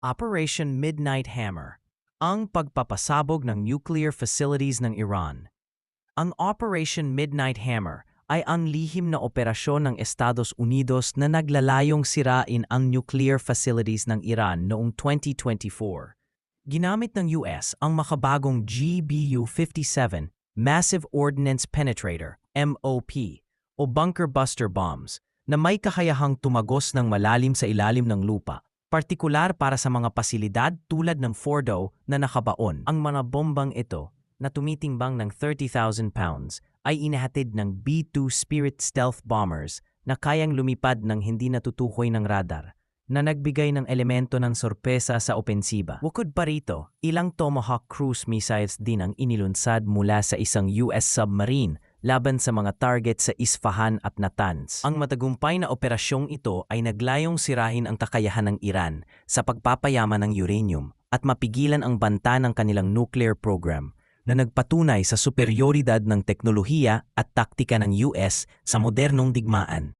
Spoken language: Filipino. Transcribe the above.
Operation Midnight Hammer, ang pagpapasabog ng nuclear facilities ng Iran. Ang Operation Midnight Hammer ay ang lihim na operasyon ng Estados Unidos na naglalayong sirain ang nuclear facilities ng Iran noong 2024. Ginamit ng US ang makabagong GBU-57 Massive Ordnance Penetrator (MOP) o Bunker Buster Bombs na may kakayahang tumagos ng malalim sa ilalim ng lupa, partikular para sa mga pasilidad tulad ng Fordo na nakabaon. Ang mga bombang ito, na tumitimbang ng 30,000 pounds, ay inahatid ng B-2 Spirit stealth bombers na kayang lumipad ng hindi natutukoy ng radar, na nagbigay ng elemento ng sorpresa sa opensiba. Bukod pa rito, ilang Tomahawk cruise missiles din ang inilunsad mula sa isang US submarine laban sa mga target sa Isfahan at Natanz. Ang matagumpay na operasyong ito ay naglayong sirahin ang kakayahan ng Iran sa pagpapayaman ng uranium at mapigilan ang banta ng kanilang nuclear program, na nagpatunay sa superyoridad ng teknolohiya at taktika ng US sa modernong digmaan.